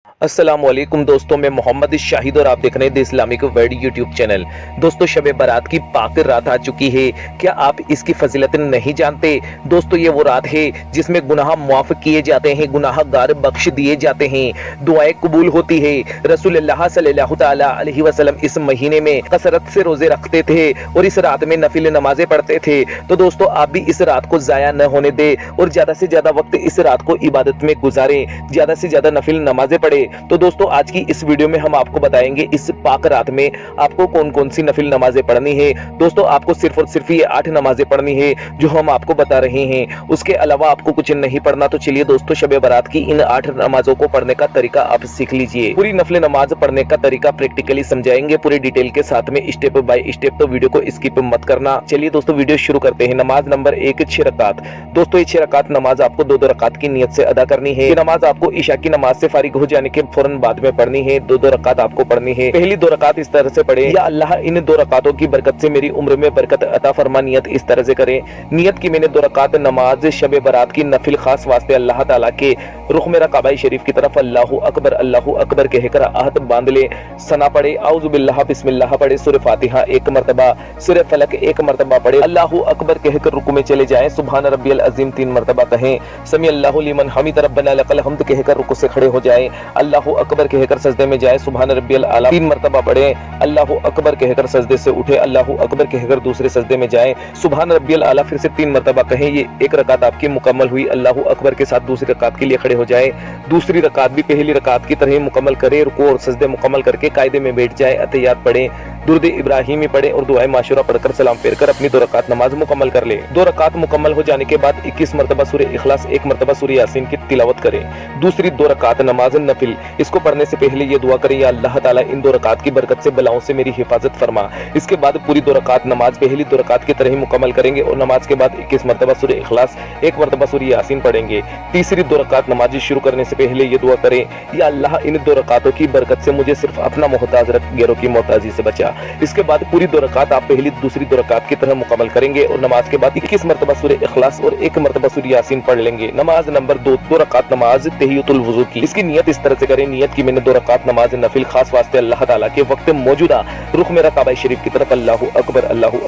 अस्सलाम वालेकुम दोस्तों, मैं मोहम्मद शाहिद और आप देख रहे हैं the Islamic world YouTube channel. दोस्तों, शब बारात की पाक रात आ चुकी है। क्या आप इसकी फजीलत नहीं जानते? दोस्तों, ये वो रात है जिसमें गुनाह माफ किए जाते हैं, गुनाहगार बख्श दिए जाते हैं, दुआएं कबूल होती है। रसूलुल्लाह सल्लल्लाहु तआला अलैहि वसल्लम इस महीने में कसरत से रोजे रखते थे और इस रात में नफिल नमाजें पढ़ते थे। तो दोस्तों, आप भी इस रात को जाया न होने दे और ज्यादा से ज्यादा वक्त इस रात को इबादत में गुजारें, ज्यादा से ज्यादा नफिल नमाजें पढ़े। तो दोस्तों, आज की इस वीडियो में हम आपको बताएंगे इस पाक रात में आपको कौन कौन सी नफिल नमाजें पढ़नी है। दोस्तों, आपको सिर्फ और सिर्फ ये 8 नमाजें पढ़नी है जो हम आपको बता रहे हैं, उसके अलावा आपको कुछ नहीं पढ़ना। तो चलिए दोस्तों, शब बारात की इन 8 नमाजों को पढ़ने का तरीका आप सीख लीजिए। पूरी नफिल नमाज पढ़ने का तरीका प्रैक्टिकली समझाएंगे पूरी डिटेल के साथ में, स्टेप बाय स्टेप। तो वीडियो को स्किप मत करना। चलिए दोस्तों, वीडियो शुरू करते हैं। नमाज नंबर 1, 6 रकात। दोस्तों, ये 6 रकात नमाज आपको 2-2 रकात की नियत से अदा करनी है। ये नमाज आपको ईशा की नमाज से फारिग हो जाने के फौरन बाद में पढ़नी है। 2-2 रकात आपको पढ़नी है। पहली 2 रकात इस तरह से पढ़े, या अल्लाह इन 2 रकातों की बरकत से मेरी उम्र में बरकत अता फरमा। नियत इस तरह से करें, नियत की मैंने 2 रकात नमाज शब बारात की नफिल खास वास्ते अल्लाह ताला के रुख मेरा काबा शरीफ की तरफ अल्लाहु अकबर कहकर आहत बांध ले। सना पढ़े, औज़ु बिल्लाह बिस्मिल्लाह पढ़े, सूरह फातिहा 1 मरतबा, सूरह फलक 1 मरतबा पढ़े, अल्लाहु अकबर कहकर रुकू में चले जाएं, सुभान रब्बियल अज़ीम 3 मरतबा कहें, समी अल्लाहु लिमन हमिद रब्बना लकल हम्द कहकर रुकू से खड़े हो जाएं, अल्लाहु अकबर कहकर सजदे में जाए, सुभान रब्बियल आला 3 मरतबा पढ़े, अल्लाहु अकबर कहकर सजदे से उठे, अल्लाहु अकबर कहकर दूसरे सजदे में जाए, सुभान रब्बियल आला फिर से 3 मरतबा कहें। ये 1 रकात आपकी मुकम्मल हुई। अल्लाहु अकबर के साथ दूसरी रकात के लिए खड़े हो जाए। दूसरी रकात भी पहली रकात की तरह मुकम्मल करे, रुकू और सजदे मुकम्मल करके कायदे में बैठ जाए, अतहियात पढ़े, दुरूद इब्राहिमी पढ़े और दुआए माशूरा पढ़कर सलाम फेरकर अपनी 2 रकात नमाज मुकम्मल कर ले। 2 रकात मुकम्मल हो जाने के बाद 21 मरतबा सूरह इखलास 1 मरतबा सूरह यासीन की तिलावत करें। दूसरी 2 रकात नमाज नफिल, इसको पढ़ने से पहले ये दुआ करें, या अल्लाह ताला इन 2 रकात की बरकत से बलाओं से मेरी हिफाजत फरमा। इसके बाद पूरी 2 रकात नमाज पहली 2 रकात की तरह ही मुकम्मल करेंगे और नमाज के बाद 21 मरतबा सूरह इखलास 1 मरतबा सूरह यासीन पढ़ेंगे। तीसरी 2 रकात नमाज शुरू करने से पहले ये दुआ करें, या अल्लाह इन 2 रकातों की बरकत से मुझे सिर्फ अपना मोहताज रख, गैरों की मोहताजी से बचा। इसके बाद पूरी 2 रकात आप पहली दूसरी 2 रकात की तरह मुकम्मल करेंगे और नमाज के बाद 21 मरतबा सूरह इखलास और 1 मरतबा सूरह यासीन पढ़ लेंगे। नमाज नंबर 2, 2 रकात नमाज तहियतुल वुजू की। इसकी नियत इस तरह से करें, नियत की मैंने 2 रकात नमाज नफिल खास वास्ते अल्लाह ताला के वक्त मौजूदा रुख मेरा काबा शरीफ की तरफ अल्लाहु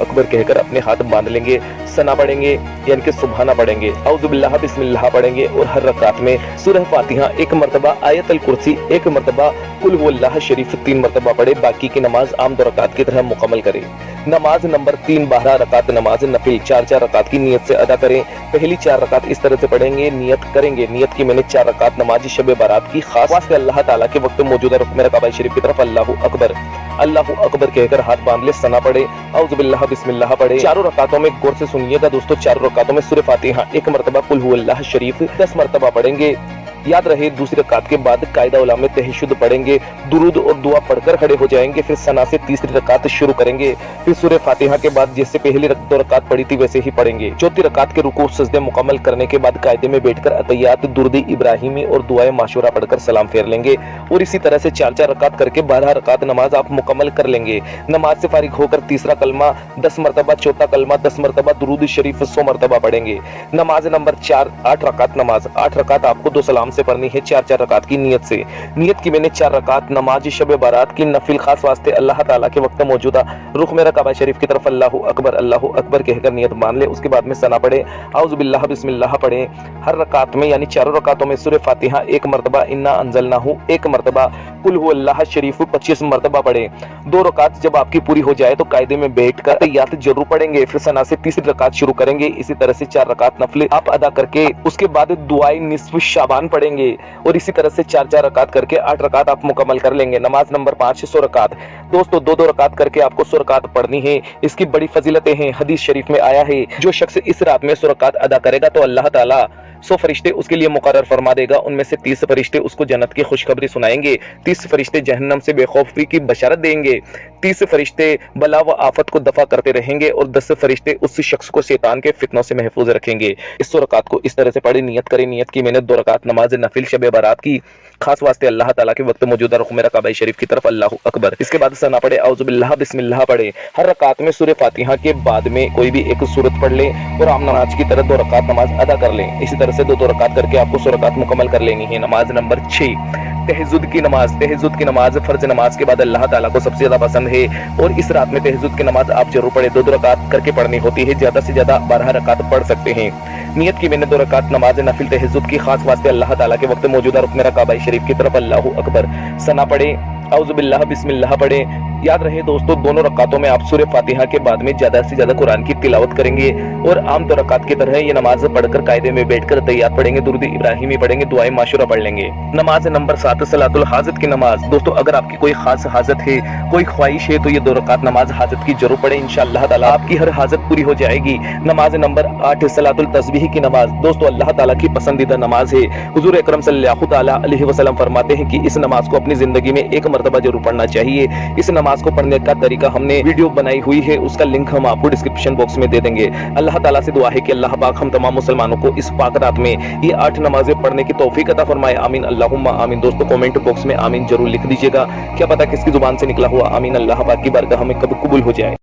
अकबर कहकर अपने हाथ बांध लेंगे। सना पढ़ेंगे यानी कि सुभाना पढ़ेंगे, औज़ु बिल्लाह बिस्मिल्लाह पढ़ेंगे और हर रकात में सूरह फातिहा 1 मरतबा, आयतल कुर्सी 1 मरतबा, कुल हुवल्लाह शरीफ 3 मरतबा पढ़े। बाकी की नमाज आम 2 रकात की तरह मुकम्मल करें। नमाज नंबर 3, 12 रकात नमाज नफिल 4-4 रकात की नियत से अदा करें। पहली 4 रकात इस तरह से पढ़ेंगे, नियत करेंगे, नियत की मैंने 4 रकात नमाज शब बारात की खास वास्ते अल्लाह ताला के वक्त मौजूदा रुख मेरा काबा शरीफ की तरफ अल्लाहु अकबर कहकर हाथ बांध ले। सना पढ़े, औज़ु बिल्लाह बिस्मिल्लाह पढ़े। 4 रकातों में गौर से सुनिएगा दोस्तों, 4 रकातों में सूरह फातिहा 1 मरतबा, कुल हुवल्लाह शरीफ 10 मरतबा पढ़ेंगे। याद रहे, दूसरी रकात के बाद कायदा उला में तहज्जुद पढ़ेंगे, दुरूद और दुआ पढ़कर खड़े हो जाएंगे, फिर सना से तीसरी रकात शुरू करेंगे, फिर सूरह फातिहा के बाद जैसे पहली 2 रकात पढ़ी थी वैसे ही पढ़ेंगे। चौथी रकात के रुकू सजदे मुकम्मल करने के बाद कायदे में बैठकर अतहियात, दुरूद इब्राहिमी और दुआए माशूरा पढ़कर सलाम फेर लेंगे और इसी तरह से 4-4 रकात करके 12 रकात नमाज आप मुकम्मल कर लेंगे। नमाज से फारिग होकर तीसरा कलमा 10 मरतबा, चौथा कलमा 10 मरतबा, दुरूद शरीफ 100 मरतबा पढ़ेंगे। नमाज नंबर 4, 8 रकात नमाज, 8 रकात आपको 2 सलाम से पढ़नी है, 4-4 रकात की नियत से। नियत की मैंने 4 रकात नमाज शब बारात की नफिल खास वास्ते अल्लाह ताला के वक्त मौजूदा रुख मेरा काबा शरीफ की तरफ अल्लाहु अकबर कहकर नियत मान ले। उसके बाद में सना पढ़े, औज़ु बिल्लाह बिस्मिल्लाह पढ़े। हर रकात में यानी 4 रकातों में सूरह फातिहा 1 मरतबा, इन्ना अंज़लनाहु 1 मरतबा, कुल हुवल्लाह शरीफ 25 मरतबा पढ़े। 2 रकात जब आपकी पूरी हो जाए तो कायदे में बैठकर तहियात जरूर पढ़ेंगे, फिर सना से तीसरी रकात शुरू करेंगे। इसी तरह से 4 रकात नफिल आप अदा करके उसके बाद दुआए निस्फ शाबान पढ़ेंगे और इसी तरह से 4-4 रकात करके 8 रकात आप मुकम्मल कर लेंगे। नमाज नंबर 5, 100 रकात। दोस्तों, 2-2 रकात करके आपको 100 रकात पढ़नी है। इसकी बड़ी फजीलतें हैं, हदीस शरीफ में आया है, जो शख्स इस रात में 100 रकात अदा करेगा तो अल्लाह ताला 100 फरिश्ते उसके लिए मुकर्रर फरमा देगा। उनमें से 30 फरिश्ते उसको जन्नत की खुशखबरी सुनाएंगे, 30 फरिश्ते जहन्नम से बेखौफी की बशारत देंगे, 30 फरिश्ते बला व आफत को दफा करते रहेंगे और 10 फरिश्ते उस शख्स को शैतान के फितनों से महफूज रखेंगे। इस 100 रकात को इस तरह से पढ़े, नियत करें, नियत की मैंने 2 रकात नमाज नफिल शब बारात की खास वास्ते अल्लाह ताला के वक्त मौजूदा रुख मेरा काबा शरीफ की तरफ अल्लाहु अकबर। इसके बाद सना पढ़े, औज़ु बिल्लाह बिस्मिल्लाह पढ़े। हर रकात में सूरह फातिहा के बाद में कोई भी एक सूरत पढ़ ले और आम नमाज की तरह 2 रकात नमाज अदा कर लें। इसी तरह से 2-2 रकात करके आपको 100 रकात मुकम्मल कर लेनी है। नमाज नंबर 6, तहज्जुद की नमाज फर्ज नमाज के बाद अल्लाह ताला को सबसे ज्यादा पसंद है और इस रात में तहज्जुद की नमाज आप जरूर पढ़े। 2 रकात करके पढ़नी होती है, ज्यादा से ज्यादा 12 रकात पढ़ सकते हैं। नियत की मैंने 2 रकात नमाज नफिल तहज्जुद की खास वास्ते अल्लाह ताला के वक्त मौजूदा रुकन काबा शरीफ की तरफ अल्लाहु अकबर सना पढ़े, औज़ु बिल्लाह बिस्मिल्लाह पढ़े। याद रहे दोस्तों, दोनों रकातों में आप सूरह फातिहा के बाद में ज्यादा से ज्यादा कुरान की तिलावत करेंगे और आम 2 रकात की तरह ये नमाज पढ़कर कायदे में बैठकर तैयार पढ़ेंगे, दुरूद इब्राहिमी पढ़ेंगे, दुआए माशूरा पढ़ लेंगे। नमाज नंबर 7 सलातुल हाजत की नमाज। दोस्तों अगर आपकी कोई खास हाजत है, कोई ख्वाहिश है, तो ये 2 रकात नमाज हाजत की जरूर पढ़े, इंशाअल्लाह ताला आपकी हर हाजत पूरी हो जाएगी। नमाज नंबर 8 सलातुल तस्बीह की नमाज। दोस्तों अल्लाह ताला की पसंदीदा नमाज है। हुजूर अकरम सल्लल्लाहु ताला अलैहि वसल्लम फरमाते हैं कि इस नमाज को अपनी जिंदगी में एक मर्तबा जरूर पढ़ना चाहिए। इस नमाज को पढ़ने का तरीका हमने वीडियो बनाई हुई है, उसका लिंक हम आपको डिस्क्रिप्शन बॉक्स में दे देंगे। अल्लाह ताला से दुआ है कि अल्लाह पाक हम तमाम मुसलमानों को इस पाक रात में ये 8 नमाजें पढ़ने की तौफीक अता फरमाए। आमीन अल्लाहुम्मा आमीन। दोस्तों कमेंट बॉक्स में आमीन जरूर लिख दीजिएगा, क्या पता किसकी जुबान से निकला हुआ आमीन अल्लाह पाक की बारगाह में कब कबूल हो जाए।